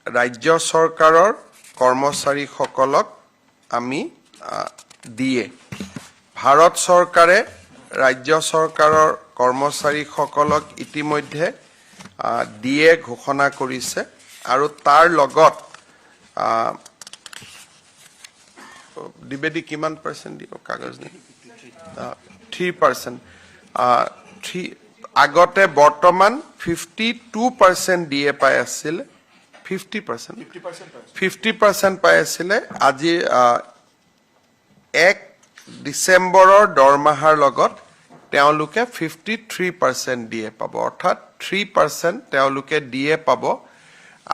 ৰাজ্য চৰকাৰৰ কৰ্মচাৰীসকলক আমি দিয়ে ভাৰত চৰকাৰে ৰাজ্য চৰকাৰৰ কৰ্মচাৰীসকলক ইতিমধ্যে দিয়ে ঘোষণা কৰিছে আৰু তাৰ লগত দিবেদি কিমান % দিব কাগজ নি 3% আগতে বৰ্তমান 52% দিয়ে পাই আছিল 50% পাই আছিলে আজি 1 ডিসেম্বৰৰ দৰমহাৰ লগত তেওঁলোকে 53% দিয়ে পাব অৰ্থাৎ 3% তেওঁলোকে দিয়ে পাব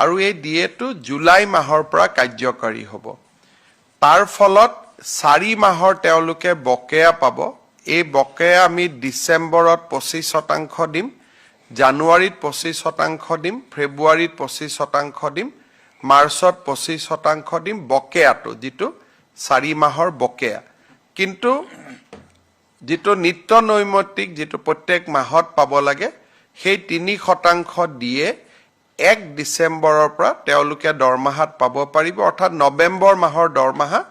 আৰু এই দিয়েটো জুলাই মাহৰ পৰা কাৰ্যকাৰী হ'ব তাৰ ফলত 4 মাহৰ তেওঁলোকে বকেয়া পাব এই বকেয়া আমি ডিসেম্বৰত 25% দিম জানুৱাৰীত 25% দিম ফেব্ৰুৱাৰীত 25% দিম মাৰ্চত 25% দিম বকেয়াটো যেটো 4 মাহৰ বকেয়া কিন্তু যেটো নিত্য নৈমিত্তিক যেটো প্ৰত্যেক মাহত পাব লাগে সেই 3% দিয়ে 1 ডিসেম্বৰৰ পৰা তেওঁলোকে দৰমহাত পাব পাৰিব অৰ্থাৎ নৱেম্বৰ মাহৰ দৰমহা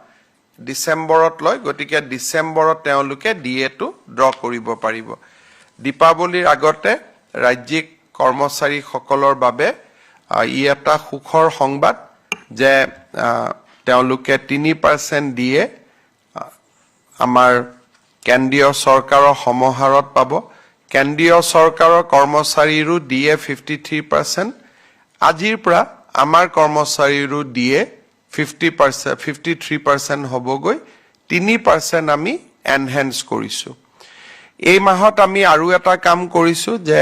ডিসেম্বৰত লয় গতিকে ডিসেম্বৰত তেওঁলোকে দিয়েটো ড্ৰ কৰিব পাৰিব দীপাৱলীৰ আগতে ৰাজ্যিক কৰ্মচাৰীসকলৰ বাবে ই এটা সুখৰ সংবাদ যে তেওঁলোকে 3% দিয়ে আমাৰ কেন্দ্ৰীয় চৰকাৰৰ সমাহাৰত পাব কেন্দ্ৰীয় চৰকাৰৰ কৰ্মচাৰীৰো দিয়ে 53% আজিৰ পৰা আমাৰ কৰ্মচাৰীৰো দিয়ে 53% হ'বগৈ 3% আমি এনহেন্স কৰিছো এই মাহত আমি আৰু এটা কাম কৰিছো যে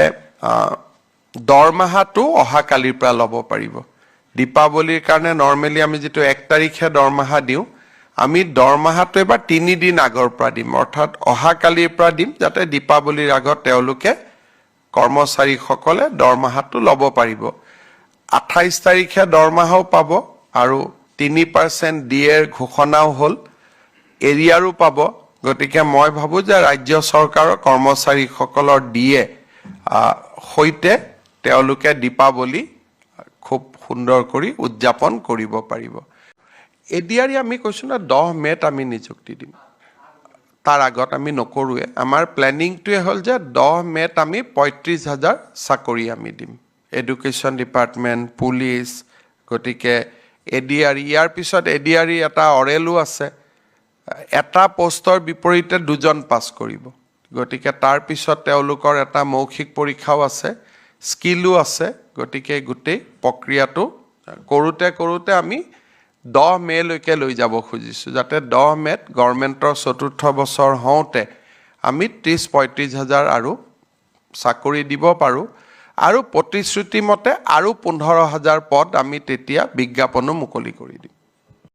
দৰমহাটো অহা কালিৰ পৰা ল'ব পাৰিব দীপাৱলীৰ কাৰণে নৰমালি আমি যেটো 1 তাৰিখে দৰমহা দিও আমি দৰমহাটো এবাৰ 3 দিন আগৰ পৰা দিম অৰ্থাৎ অহা কালিৰ পৰা দিম যাতে দীপাৱলীৰ আগত তেওঁলোকে কৰ্মচাৰীসকলে দৰমহাটো ল'ব পাৰিব 28 তাৰিখে দৰমহাও পাব আৰু 3% দিয়েৰ ঘোষণাও হ'ল এৰিয়াৰো পাব গতিকে মই ভাবো যে ৰাজ্য চৰকাৰৰ কৰ্মচাৰীসকলৰ দিয়ে হৈতে তেওঁলোকে দীপাৱলী খুব সুন্দৰ কৰি উদযাপন কৰিব পাৰিব এডিআৰি আমি কৈছো না 10 মেত আমি নিযুক্তি দিম তাৰ আগত আমি নকৰুৱে আমাৰ প্ল্যানিংটোৱে হ'ল যে 10 মেত আমি 35000 চাকৰি আমি দিম এডুকেশ্যন ডিপাৰ্টমেন্ট পুলিচ গতিকে এডিআৰি ইয়াৰ পিছত এডিআৰি এটা অৰেলো আছে এটা পোষ্টৰ বিপৰীতে দুজন পাস কৰিব গতিকে তাৰ পিছত তেওঁলোকৰ এটা মৌখিক পৰীক্ষাও আছে স্কিলও আছে গতিকে গোটেই প্ৰক্ৰিয়াটো কৰোতে আমি 10 মে লৈকে লৈ যাব খুজিছো যাতে 10 মেত গভৰ্ণমেণ্টৰ চতুৰ্থ বছৰ হওঁতে আমি 30-35 আৰু চাকৰি দিব পাৰো আৰু প্ৰতিশ্ৰুতি মতে আৰু 15000 পদ আমি তেতিয়া বিজ্ঞাপনো মুকলি কৰি দিম